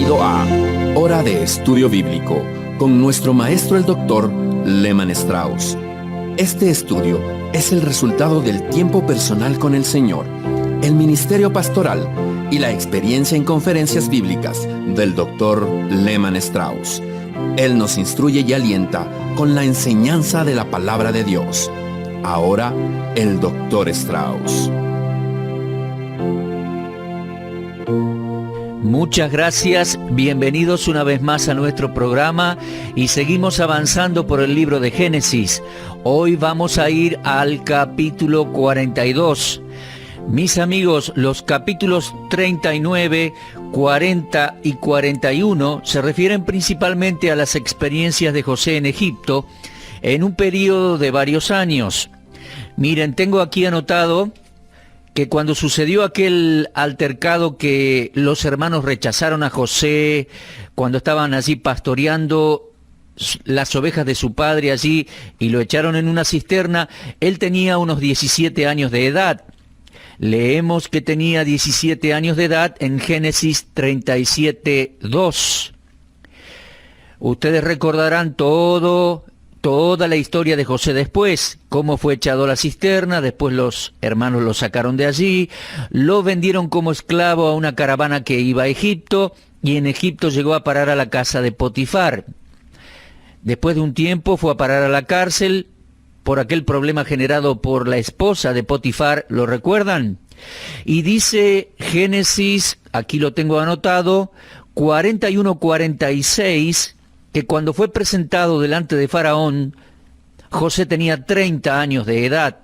Bienvenido a Hora de Estudio Bíblico con nuestro maestro el Dr. Lehman Strauss. Este estudio es el resultado del tiempo personal con el Señor, el ministerio pastoral y la experiencia en conferencias bíblicas del Dr. Lehman Strauss. Él nos instruye y alienta con la enseñanza de la palabra de Dios. Ahora, el Dr. Strauss. Muchas gracias, bienvenidos una vez más a nuestro programa y seguimos avanzando por el libro de Génesis. Hoy vamos a ir al capítulo 42. Mis amigos, los capítulos 39, 40 y 41 se refieren principalmente a las experiencias de José en Egipto en un periodo de varios años. Miren, tengo aquí anotado que cuando sucedió aquel altercado que los hermanos rechazaron a José, cuando estaban allí pastoreando las ovejas de su padre allí y lo echaron en una cisterna, él tenía unos 17 años de edad. Leemos que tenía 17 años de edad en Génesis 37:2. Ustedes recordarán toda la historia de José después, cómo fue echado a la cisterna, después los hermanos lo sacaron de allí, lo vendieron como esclavo a una caravana que iba a Egipto, y en Egipto llegó a parar a la casa de Potifar. Después de un tiempo fue a parar a la cárcel por aquel problema generado por la esposa de Potifar, ¿lo recuerdan? Y dice Génesis, aquí lo tengo anotado, 41-46, que cuando fue presentado delante de Faraón, José tenía 30 años de edad.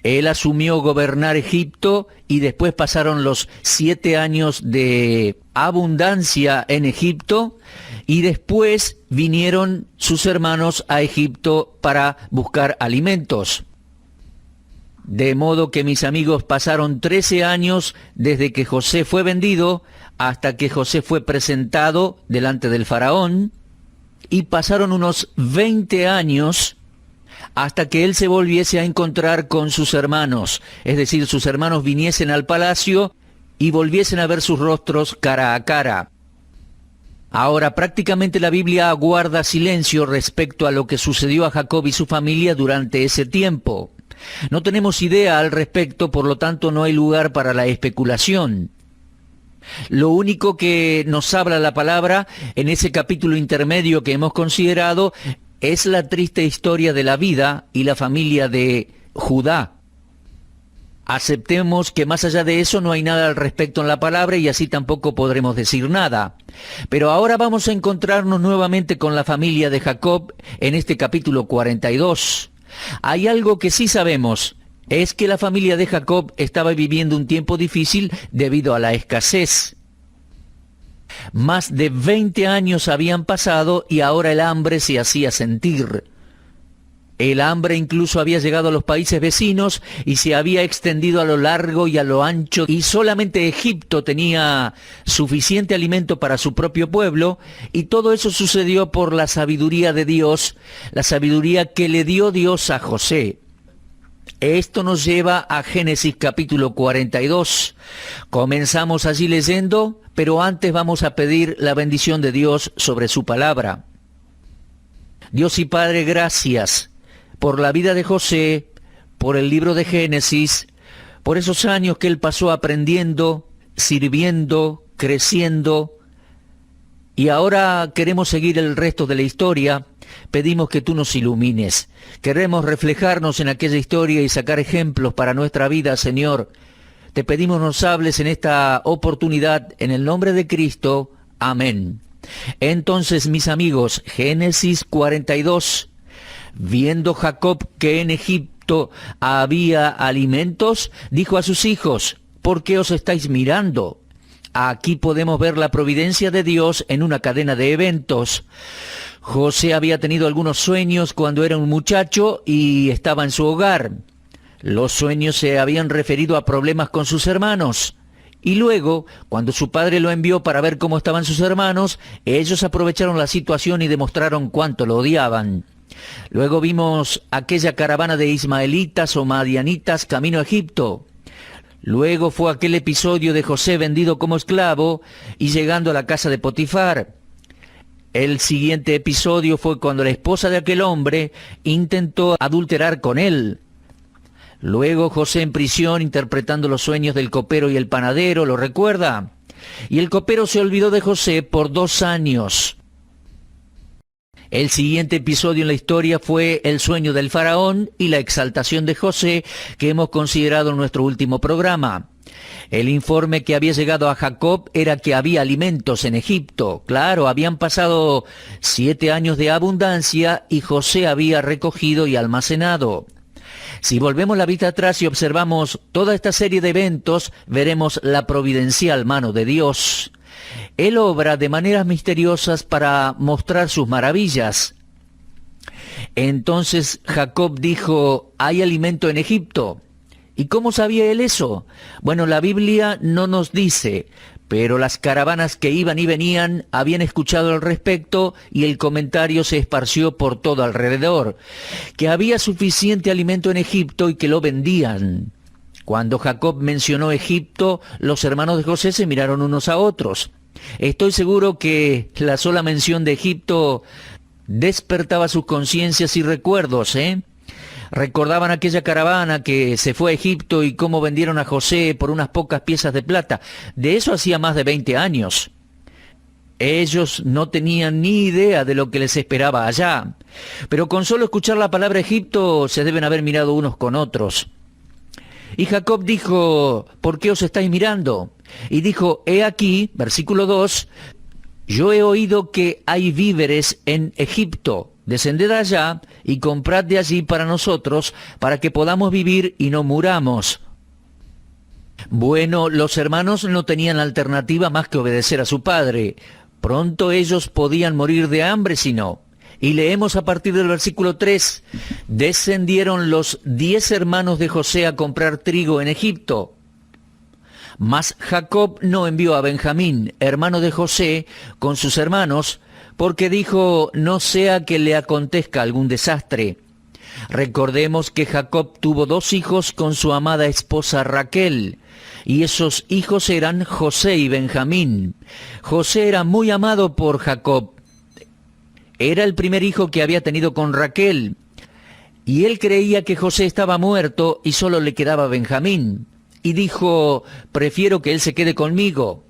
Él asumió gobernar Egipto y después pasaron los 7 años de abundancia en Egipto y después vinieron sus hermanos a Egipto para buscar alimentos. De modo que, mis amigos, pasaron 13 años desde que José fue vendido hasta que José fue presentado delante del faraón, y pasaron unos 20 años hasta que él se volviese a encontrar con sus hermanos, es decir, sus hermanos viniesen al palacio y volviesen a ver sus rostros cara a cara. Ahora, prácticamente la Biblia guarda silencio respecto a lo que sucedió a Jacob y su familia durante ese tiempo. No tenemos idea al respecto, por lo tanto no hay lugar para la especulación. Lo único que nos habla la palabra en ese capítulo intermedio que hemos considerado es la triste historia de la vida y la familia de Judá. Aceptemos que más allá de eso no hay nada al respecto en la palabra y así tampoco podremos decir nada. Pero ahora vamos a encontrarnos nuevamente con la familia de Jacob en este capítulo 42. Hay algo que sí sabemos, es que la familia de Jacob estaba viviendo un tiempo difícil debido a la escasez. Más de 20 años habían pasado y ahora el hambre se hacía sentir. El hambre incluso había llegado a los países vecinos y se había extendido a lo largo y a lo ancho, y solamente Egipto tenía suficiente alimento para su propio pueblo, y todo eso sucedió por la sabiduría de Dios, la sabiduría que le dio Dios a José. Esto nos lleva a Génesis capítulo 42. Comenzamos allí leyendo, pero antes vamos a pedir la bendición de Dios sobre su palabra. Dios y Padre, gracias por la vida de José, por el libro de Génesis, por esos años que él pasó aprendiendo, sirviendo, creciendo, y ahora queremos seguir el resto de la historia. Pedimos que tú nos ilumines. Queremos reflejarnos en aquella historia y sacar ejemplos para nuestra vida, Señor. Te pedimos nos hables en esta oportunidad, en el nombre de Cristo. Amén. Entonces, mis amigos, Génesis 42. Viendo Jacob que en Egipto había alimentos, dijo a sus hijos: ¿por qué os estáis mirando? Aquí podemos ver la providencia de Dios en una cadena de eventos. José había tenido algunos sueños cuando era un muchacho y estaba en su hogar. Los sueños se habían referido a problemas con sus hermanos. Y luego, cuando su padre lo envió para ver cómo estaban sus hermanos, ellos aprovecharon la situación y demostraron cuánto lo odiaban. Luego vimos aquella caravana de ismaelitas o madianitas camino a Egipto. Luego fue aquel episodio de José vendido como esclavo y llegando a la casa de Potifar. El siguiente episodio fue cuando la esposa de aquel hombre intentó adulterar con él. Luego José en prisión interpretando los sueños del copero y el panadero, ¿lo recuerda? Y el copero se olvidó de José por 2 años. El siguiente episodio en la historia fue el sueño del faraón y la exaltación de José, que hemos considerado en nuestro último programa. El informe que había llegado a Jacob era que había alimentos en Egipto. Claro, habían pasado 7 años de abundancia y José había recogido y almacenado. Si volvemos la vista atrás y observamos toda esta serie de eventos, veremos la providencial mano de Dios. Él obra de maneras misteriosas para mostrar sus maravillas. Entonces Jacob dijo, ¿hay alimento en Egipto? ¿Y cómo sabía él eso? Bueno, la Biblia no nos dice, pero las caravanas que iban y venían habían escuchado al respecto y el comentario se esparció por todo alrededor, que había suficiente alimento en Egipto y que lo vendían. Cuando Jacob mencionó Egipto, los hermanos de José se miraron unos a otros. Estoy seguro que la sola mención de Egipto despertaba sus conciencias y recuerdos, Recordaban aquella caravana que se fue a Egipto y cómo vendieron a José por unas pocas piezas de plata. De eso hacía más de 20 años. Ellos no tenían ni idea de lo que les esperaba allá. Pero con solo escuchar la palabra Egipto se deben haber mirado unos con otros. Y Jacob dijo, ¿por qué os estáis mirando? Y dijo, he aquí, versículo 2, yo he oído que hay víveres en Egipto. Descended allá y comprad de allí para nosotros, para que podamos vivir y no muramos. Bueno, los hermanos no tenían alternativa más que obedecer a su padre. Pronto ellos podían morir de hambre si no. Y leemos a partir del versículo 3, descendieron los 10 hermanos de José a comprar trigo en Egipto. Mas Jacob no envió a Benjamín, hermano de José, con sus hermanos, porque dijo, no sea que le acontezca algún desastre. Recordemos que Jacob tuvo 2 hijos con su amada esposa Raquel, y esos hijos eran José y Benjamín. José era muy amado por Jacob. Era el primer hijo que había tenido con Raquel, y él creía que José estaba muerto y solo le quedaba Benjamín. Y dijo, prefiero que él se quede conmigo.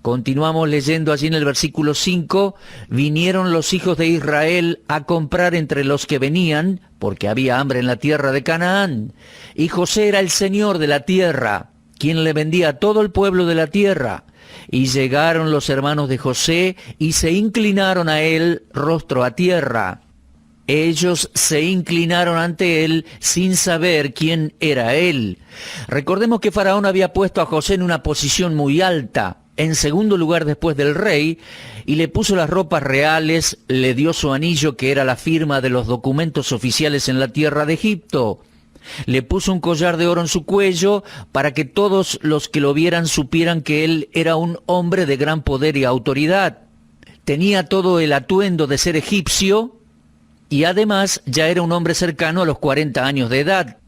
Continuamos leyendo allí en el versículo 5, vinieron los hijos de Israel a comprar entre los que venían, porque había hambre en la tierra de Canaán, y José era el señor de la tierra, quien le vendía a todo el pueblo de la tierra. Y llegaron los hermanos de José y se inclinaron a él rostro a tierra. Ellos se inclinaron ante él sin saber quién era él. Recordemos que Faraón había puesto a José en una posición muy alta, en segundo lugar después del rey, y le puso las ropas reales, le dio su anillo que era la firma de los documentos oficiales en la tierra de Egipto. Le puso un collar de oro en su cuello para que todos los que lo vieran supieran que él era un hombre de gran poder y autoridad. Tenía todo el atuendo de ser egipcio y además ya era un hombre cercano a los 40 años de edad.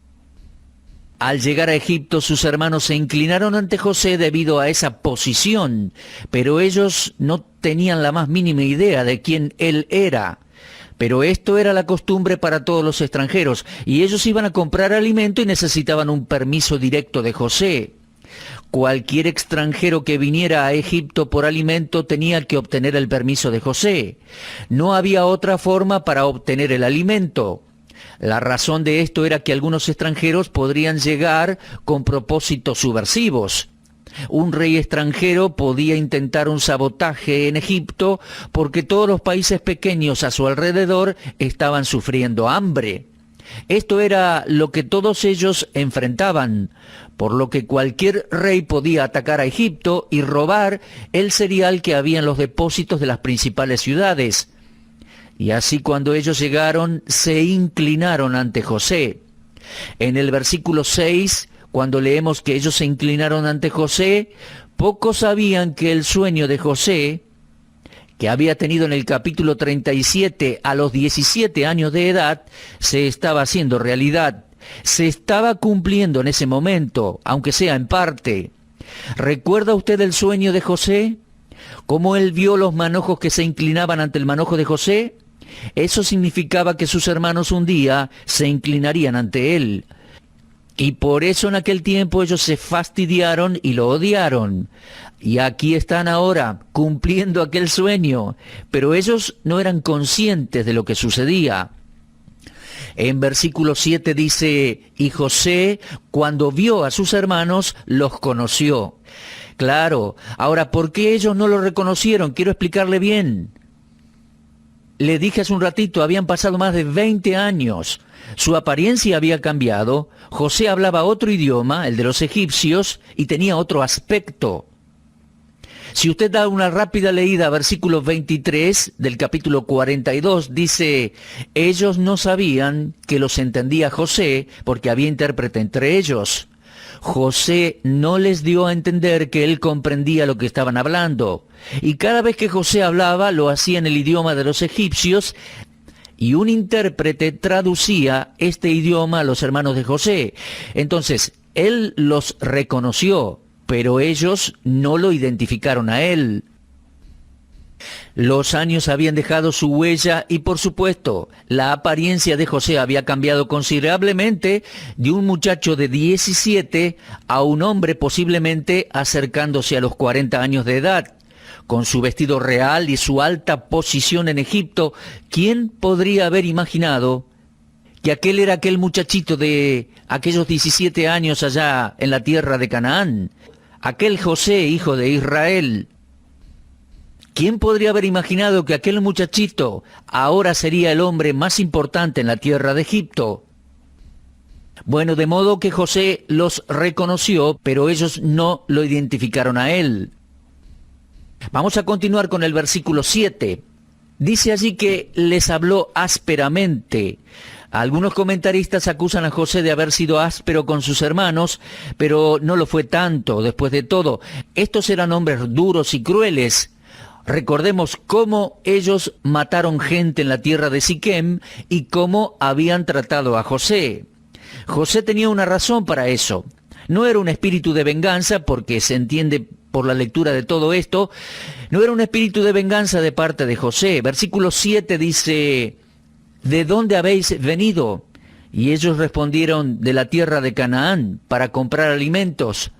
Al llegar a Egipto, sus hermanos se inclinaron ante José debido a esa posición, pero ellos no tenían la más mínima idea de quién él era. Pero esto era la costumbre para todos los extranjeros, y ellos iban a comprar alimento y necesitaban un permiso directo de José. Cualquier extranjero que viniera a Egipto por alimento tenía que obtener el permiso de José. No había otra forma para obtener el alimento. La razón de esto era que algunos extranjeros podrían llegar con propósitos subversivos. Un rey extranjero podía intentar un sabotaje en Egipto porque todos los países pequeños a su alrededor estaban sufriendo hambre. Esto era lo que todos ellos enfrentaban, por lo que cualquier rey podía atacar a Egipto y robar el cereal que había en los depósitos de las principales ciudades. Y así cuando ellos llegaron, se inclinaron ante José. En el versículo 6, cuando leemos que ellos se inclinaron ante José, pocos sabían que el sueño de José, que había tenido en el capítulo 37 a los 17 años de edad, se estaba haciendo realidad. se estaba cumpliendo en ese momento, aunque sea en parte. ¿Recuerda usted el sueño de José? ¿Cómo él vio los manojos que se inclinaban ante el manojo de José? Eso significaba que sus hermanos un día se inclinarían ante él. Y por eso en aquel tiempo ellos se fastidiaron y lo odiaron. Y aquí están ahora, cumpliendo aquel sueño. Pero ellos no eran conscientes de lo que sucedía. En versículo 7 dice, y José, cuando vio a sus hermanos, los conoció. Claro, ahora, ¿por qué ellos no lo reconocieron? Quiero explicarle bien. Le dije hace un ratito, habían pasado más de 20 años. Su apariencia había cambiado. José hablaba otro idioma, el de los egipcios, y tenía otro aspecto. Si usted da una rápida leída a versículo 23 del capítulo 42, dice, ellos no sabían que los entendía José, porque había intérprete entre ellos. José no les dio a entender que él comprendía lo que estaban hablando. Y cada vez que José hablaba, lo hacía en el idioma de los egipcios, y un intérprete traducía este idioma a los hermanos de José. Entonces, él los reconoció, pero ellos no lo identificaron a él. Los años habían dejado su huella y, por supuesto, la apariencia de José había cambiado considerablemente de un muchacho de 17 a un hombre posiblemente acercándose a los 40 años de edad. Con su vestido real y su alta posición en Egipto, ¿quién podría haber imaginado que aquel era aquel muchachito de aquellos 17 años allá en la tierra de Canaán? Aquel José, hijo de Israel. ¿Quién podría haber imaginado que aquel muchachito ahora sería el hombre más importante en la tierra de Egipto? Bueno, de modo que José los reconoció, pero ellos no lo identificaron a él. Vamos a continuar con el versículo 7. Dice allí que les habló ásperamente. Algunos comentaristas acusan a José de haber sido áspero con sus hermanos, pero no lo fue tanto. Después de todo, estos eran hombres duros y crueles. Recordemos cómo ellos mataron gente en la tierra de Siquem y cómo habían tratado a José. José tenía una razón para eso. No era un espíritu de venganza, porque se entiende por la lectura de todo esto, no era un espíritu de venganza de parte de José. Versículo 7 dice, ¿de dónde habéis venido? Y ellos respondieron, de la tierra de Canaán, para comprar alimentos.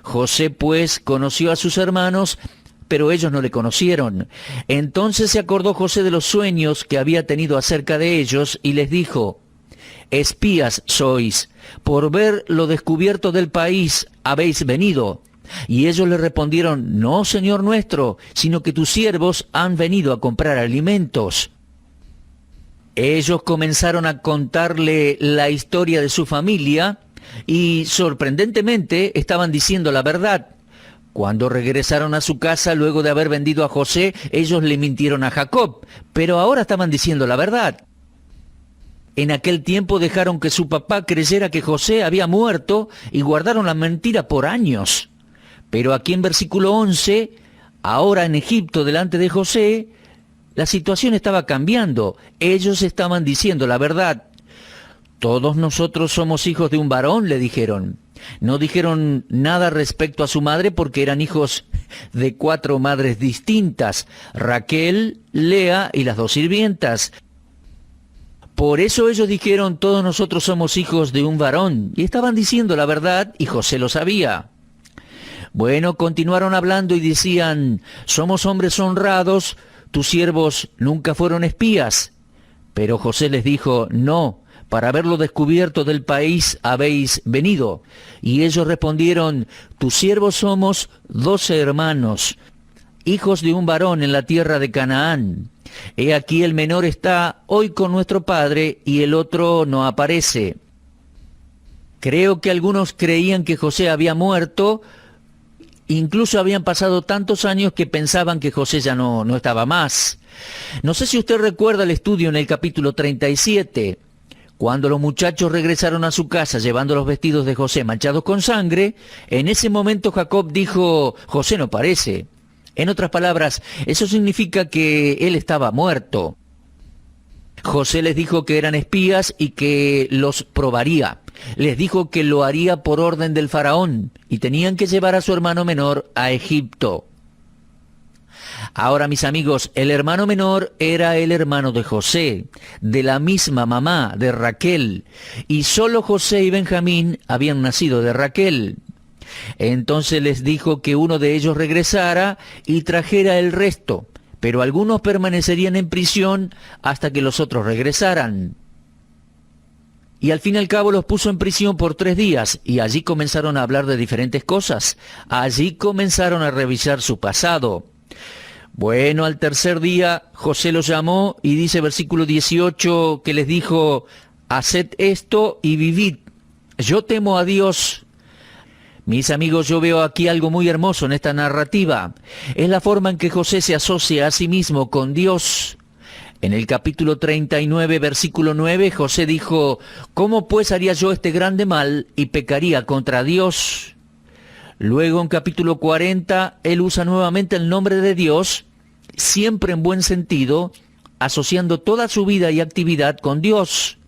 José pues conoció a sus hermanos, pero ellos no le conocieron. Entonces se acordó José de los sueños que había tenido acerca de ellos, y les dijo, espías sois, por ver lo descubierto del país habéis venido. Y ellos le respondieron, no, Señor nuestro, sino que tus siervos han venido a comprar alimentos. Ellos comenzaron a contarle la historia de su familia y sorprendentemente estaban diciendo la verdad. Cuando regresaron a su casa luego de haber vendido a José, ellos le mintieron a Jacob, pero ahora estaban diciendo la verdad. En aquel tiempo dejaron que su papá creyera que José había muerto y guardaron la mentira por años. Pero aquí en versículo 11, ahora en Egipto delante de José, la situación estaba cambiando. Ellos estaban diciendo la verdad. Todos nosotros somos hijos de un varón, le dijeron. No dijeron nada respecto a su madre porque eran hijos de 4 madres distintas, Raquel, Lea y las 2 sirvientas. Por eso ellos dijeron, todos nosotros somos hijos de un varón. Y estaban diciendo la verdad y José lo sabía. Bueno, continuaron hablando y decían, somos hombres honrados, tus siervos nunca fueron espías. Pero José les dijo, no, para haberlo descubierto del país habéis venido. Y ellos respondieron, tus siervos somos 12 hermanos, hijos de un varón en la tierra de Canaán. He aquí el menor está hoy con nuestro padre y el otro no aparece. Creo que algunos creían que José había muerto. Incluso habían pasado tantos años que pensaban que José ya no estaba más. No sé si usted recuerda el estudio en el capítulo 37. Cuando los muchachos regresaron a su casa llevando los vestidos de José manchados con sangre, en ese momento Jacob dijo, José no parece. En otras palabras, eso significa que él estaba muerto. José les dijo que eran espías y que los probaría. Les dijo que lo haría por orden del faraón y tenían que llevar a su hermano menor a Egipto. Ahora, mis amigos, el hermano menor era el hermano de José, de la misma mamá, de Raquel, y solo José y Benjamín habían nacido de Raquel. Entonces les dijo que uno de ellos regresara y trajera el resto, pero algunos permanecerían en prisión hasta que los otros regresaran. Y al fin y al cabo los puso en prisión por 3 días, y allí comenzaron a hablar de diferentes cosas. Allí comenzaron a revisar su pasado. Bueno, al tercer día José los llamó y dice versículo 18 que les dijo: haced esto y vivid. Yo temo a Dios. Mis amigos, yo veo aquí algo muy hermoso en esta narrativa. Es la forma en que José se asocia a sí mismo con Dios. En el capítulo 39, versículo 9, José dijo: ¿cómo pues haría yo este grande mal y pecaría contra Dios? Luego en capítulo 40, él usa nuevamente el nombre de Dios, siempre en buen sentido, asociando toda su vida y actividad con Dios.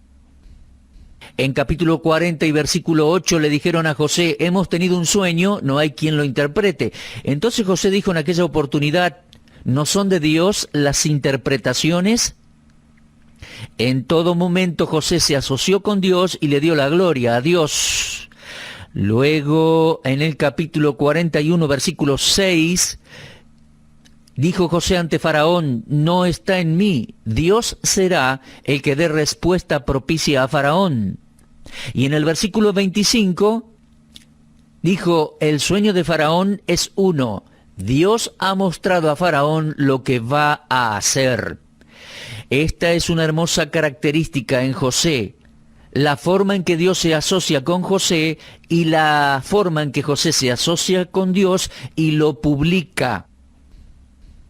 En capítulo 40 y versículo 8 le dijeron a José: hemos tenido un sueño, no hay quien lo interprete. Entonces José dijo en aquella oportunidad: ¿no son de Dios las interpretaciones? En todo momento José se asoció con Dios y le dio la gloria a Dios. Luego, en el capítulo 41, versículo 6, dijo José ante Faraón: no está en mí, Dios será el que dé respuesta propicia a Faraón. Y en el versículo 25, dijo: el sueño de Faraón es uno, Dios ha mostrado a Faraón lo que va a hacer. Esta es una hermosa característica en José, la forma en que Dios se asocia con José y la forma en que José se asocia con Dios y lo publica.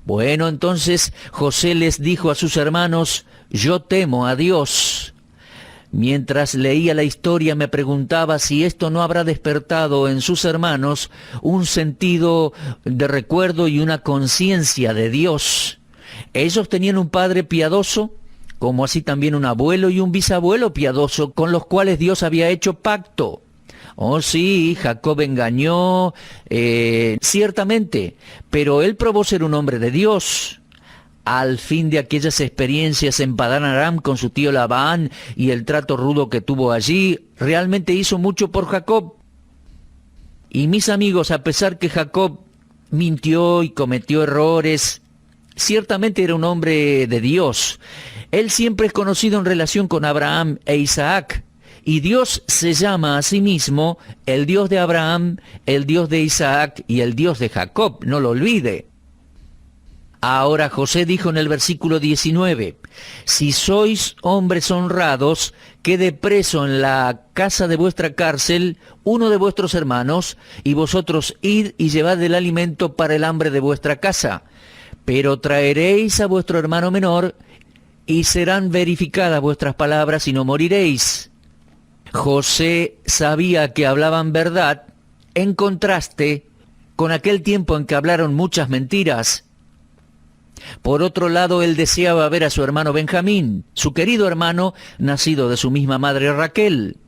Bueno, entonces José les dijo a sus hermanos: yo temo a Dios. Mientras leía la historia me preguntaba si esto no habrá despertado en sus hermanos un sentido de recuerdo y una conciencia de Dios. Ellos tenían un padre piadoso, como así también un abuelo y un bisabuelo piadoso con los cuales Dios había hecho pacto. Oh sí, Jacob engañó, ciertamente, pero él probó ser un hombre de Dios. Al fin de aquellas experiencias en Padán Aram con su tío Labán y el trato rudo que tuvo allí, realmente hizo mucho por Jacob. Y mis amigos, a pesar que Jacob mintió y cometió errores, ciertamente era un hombre de Dios. Él siempre es conocido en relación con Abraham e Isaac. Y Dios se llama a sí mismo el Dios de Abraham, el Dios de Isaac y el Dios de Jacob, no lo olvide. Ahora José dijo en el versículo 19, si sois hombres honrados, quede preso en la casa de vuestra cárcel uno de vuestros hermanos, y vosotros id y llevad el alimento para el hambre de vuestra casa. Pero traeréis a vuestro hermano menor, y serán verificadas vuestras palabras y no moriréis. José sabía que hablaban verdad, en contraste con aquel tiempo en que hablaron muchas mentiras. Por otro lado, él deseaba ver a su hermano Benjamín, su querido hermano, nacido de su misma madre Raquel.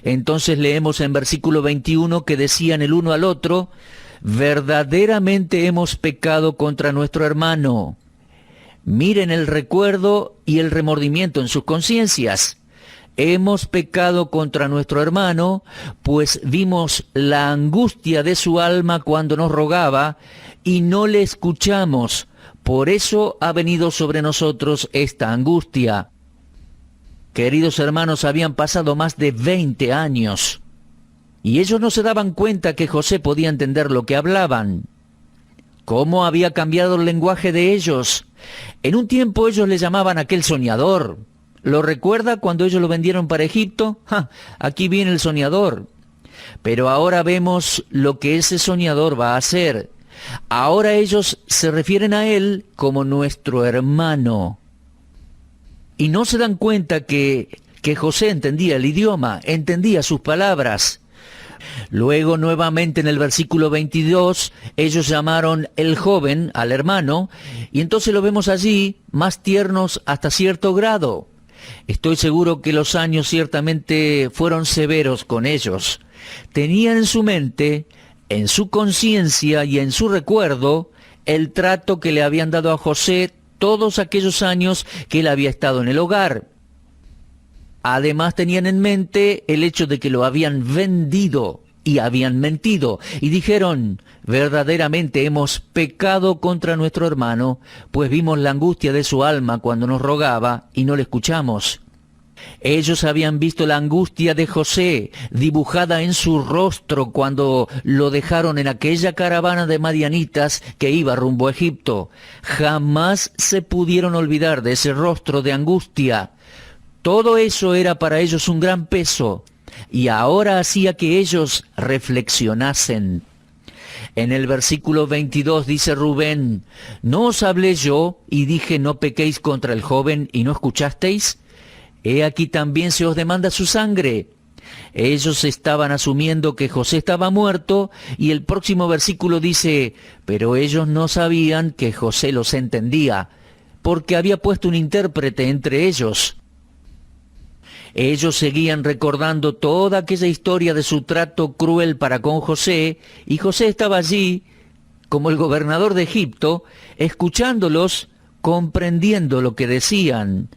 Entonces leemos en versículo 21 que decían el uno al otro: verdaderamente hemos pecado contra nuestro hermano. Miren el recuerdo y el remordimiento en sus conciencias. Hemos pecado contra nuestro hermano, pues vimos la angustia de su alma cuando nos rogaba y no le escuchamos. Por eso ha venido sobre nosotros esta angustia. Queridos hermanos, habían pasado más de 20 años y ellos no se daban cuenta que José podía entender lo que hablaban. ¿Cómo había cambiado el lenguaje de ellos? En un tiempo ellos le llamaban aquel soñador. ¿Lo recuerda cuando ellos lo vendieron para Egipto? Aquí viene el soñador. Pero ahora vemos lo que ese soñador va a hacer. Ahora ellos se refieren a él como nuestro hermano. Y no se dan cuenta que José entendía el idioma, entendía sus palabras. Luego, nuevamente en el versículo 22, ellos llamaron el joven al hermano, y entonces lo vemos allí, más tiernos hasta cierto grado. Estoy seguro que los años ciertamente fueron severos con ellos. Tenían en su mente, en su conciencia y en su recuerdo, el trato que le habían dado a José todos aquellos años que él había estado en el hogar. Además tenían en mente el hecho de que lo habían vendido y habían mentido, y dijeron: verdaderamente hemos pecado contra nuestro hermano, pues vimos la angustia de su alma cuando nos rogaba y no le escuchamos. Ellos habían visto la angustia de José dibujada en su rostro cuando lo dejaron en aquella caravana de madianitas que iba rumbo a Egipto. Jamás se pudieron olvidar de ese rostro de angustia. Todo eso era para ellos un gran peso, y ahora hacía que ellos reflexionasen. En el versículo 22 dice Rubén: ¿no os hablé yo y dije no pequéis contra el joven y no escuchasteis? He aquí también se os demanda su sangre. Ellos estaban asumiendo que José estaba muerto, y el próximo versículo dice: pero ellos no sabían que José los entendía, porque había puesto un intérprete entre ellos. Ellos seguían recordando toda aquella historia de su trato cruel para con José, y José estaba allí, como el gobernador de Egipto, escuchándolos, comprendiendo lo que decían.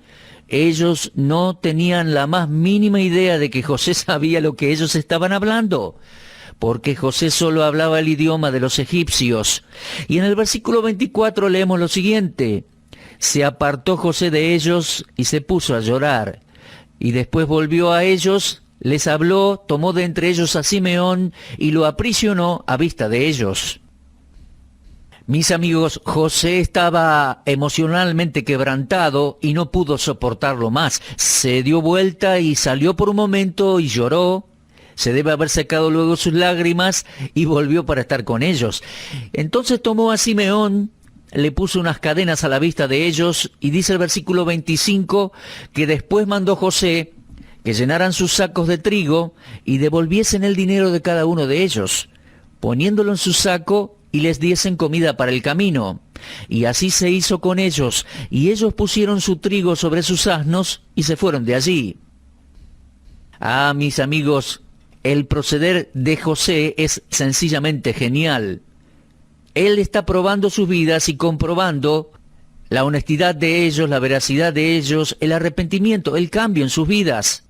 Ellos no tenían la más mínima idea de que José sabía lo que ellos estaban hablando, porque José solo hablaba el idioma de los egipcios. Y en el versículo 24 leemos lo siguiente: se apartó José de ellos y se puso a llorar. Y después volvió a ellos, les habló, tomó de entre ellos a Simeón y lo aprisionó a vista de ellos. Mis amigos, José estaba emocionalmente quebrantado y no pudo soportarlo más. Se dio vuelta y salió por un momento y lloró. Se debe haber secado luego sus lágrimas y volvió para estar con ellos. Entonces tomó a Simeón, le puso unas cadenas a la vista de ellos, y dice el versículo 25 que después mandó José que llenaran sus sacos de trigo y devolviesen el dinero de cada uno de ellos, poniéndolo en su saco, y les diesen comida para el camino. Y así se hizo con ellos, y ellos pusieron su trigo sobre sus asnos y se fueron de allí. Ah, mis amigos, el proceder de José es sencillamente genial. Él está probando sus vidas y comprobando la honestidad de ellos, la veracidad de ellos, el arrepentimiento, el cambio en sus vidas.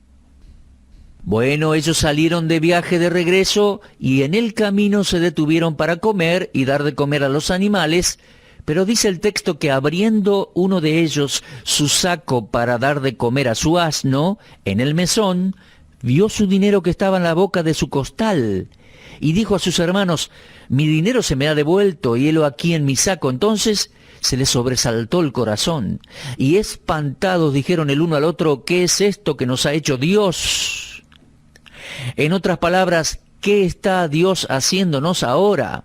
Bueno, ellos salieron de viaje de regreso y en el camino se detuvieron para comer y dar de comer a los animales, pero dice el texto que abriendo uno de ellos su saco para dar de comer a su asno, en el mesón, vio su dinero que estaba en la boca de su costal, y dijo a sus hermanos: mi dinero se me ha devuelto y helo aquí en mi saco. Entonces se les sobresaltó el corazón, y espantados dijeron el uno al otro: ¿qué es esto que nos ha hecho Dios? En otras palabras, ¿qué está Dios haciéndonos ahora?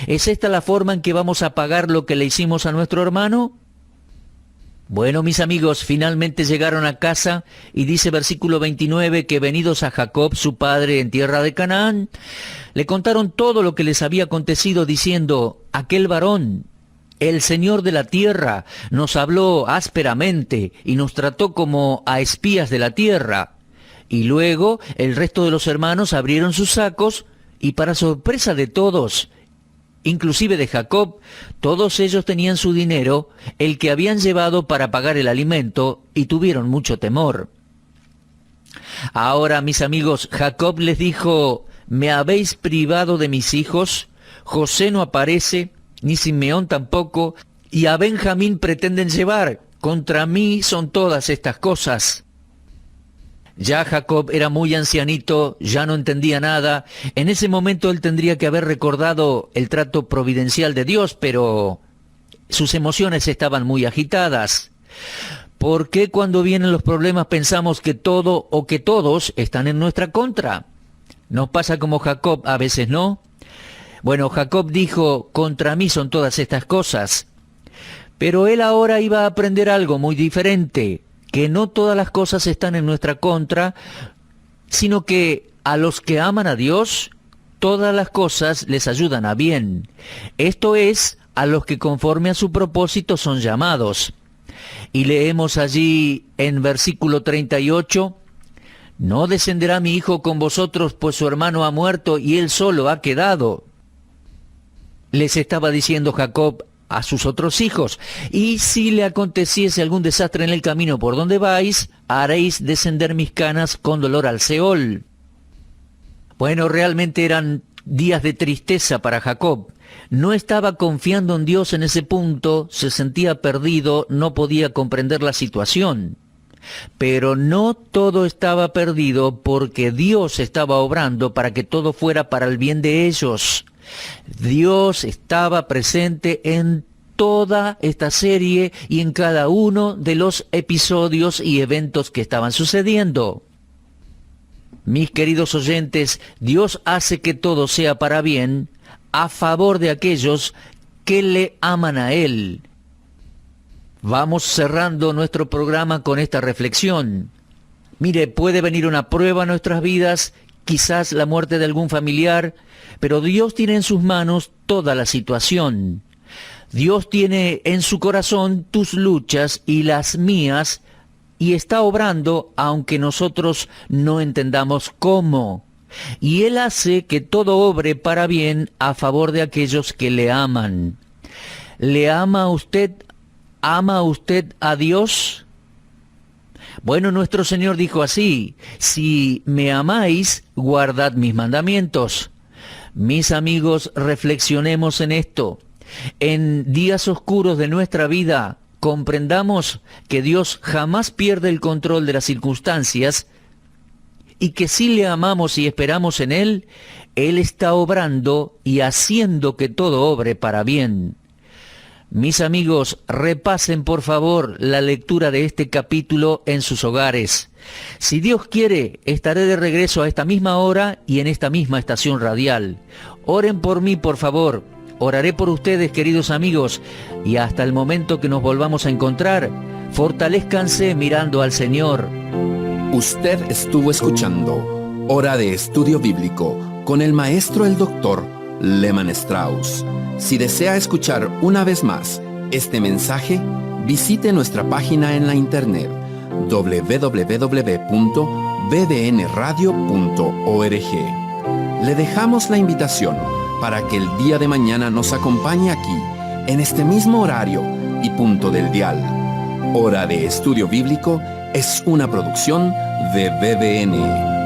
¿Es esta la forma en que vamos a pagar lo que le hicimos a nuestro hermano? Bueno, mis amigos, finalmente llegaron a casa, y dice versículo 29 que venidos a Jacob, su padre, en tierra de Canaán, le contaron todo lo que les había acontecido, diciendo: aquel varón, el Señor de la tierra, nos habló ásperamente y nos trató como a espías de la tierra. Y luego el resto de los hermanos abrieron sus sacos, y para sorpresa de todos, inclusive de Jacob, todos ellos tenían su dinero, el que habían llevado para pagar el alimento, y tuvieron mucho temor. Ahora, mis amigos, Jacob les dijo: ¿me habéis privado de mis hijos? José no aparece, ni Simeón tampoco, y a Benjamín pretenden llevar. Contra mí son todas estas cosas. Ya Jacob era muy ancianito, ya no entendía nada. En ese momento él tendría que haber recordado el trato providencial de Dios, pero sus emociones estaban muy agitadas. ¿Por qué cuando vienen los problemas pensamos que todo o que todos están en nuestra contra? ¿Nos pasa como Jacob a veces, no? Bueno, Jacob dijo: contra mí son todas estas cosas. Pero él ahora iba a aprender algo muy diferente, que no todas las cosas están en nuestra contra, sino que A los que aman a Dios, todas las cosas les ayudan a bien. Esto es, a los que conforme a su propósito son llamados. Y leemos allí en versículo 38, no descenderá mi hijo con vosotros, pues su hermano ha muerto y él solo ha quedado. Les estaba diciendo Jacob a sus otros hijos, y si le aconteciese algún desastre en el camino por donde vais, haréis descender mis canas con dolor al Seol. Bueno, realmente eran días de tristeza para Jacob. No estaba confiando en Dios en ese punto, se sentía perdido, no podía comprender la situación. Pero no todo estaba perdido, porque Dios estaba obrando para que todo fuera para el bien de ellos. Dios estaba presente en toda esta serie y en cada uno de los episodios y eventos que estaban sucediendo. Mis queridos oyentes, Dios hace que todo sea para bien, a favor de aquellos que le aman a Él. Vamos cerrando nuestro programa con esta reflexión. Mire, puede venir una prueba a nuestras vidas, quizás la muerte de algún familiar, pero Dios tiene en sus manos toda la situación. Dios tiene en su corazón tus luchas y las mías, y está obrando aunque nosotros no entendamos cómo. Y Él hace que todo obre para bien a favor de aquellos que le aman. ¿Le ama usted? ¿Ama usted a Dios? Bueno, nuestro Señor dijo así, si me amáis, guardad mis mandamientos. Mis amigos, reflexionemos en esto. En días oscuros de nuestra vida, comprendamos que Dios jamás pierde el control de las circunstancias y que si le amamos y esperamos en Él, Él está obrando y haciendo que todo obre para bien. Mis amigos, repasen por favor la lectura de este capítulo en sus hogares. Si Dios quiere, estaré de regreso a esta misma hora y en esta misma estación radial. Oren por mí, por favor. Oraré por ustedes, queridos amigos, y hasta el momento que nos volvamos a encontrar, fortalézcanse mirando al Señor. Usted estuvo escuchando Hora de Estudio Bíblico con el maestro el doctor Lehmann Strauss. Si desea escuchar una vez más este mensaje, visite nuestra página en la internet www.bbnradio.org. Le dejamos la invitación para que el día de mañana nos acompañe aquí, en este mismo horario y punto del dial. Hora de Estudio Bíblico es una producción de BBN.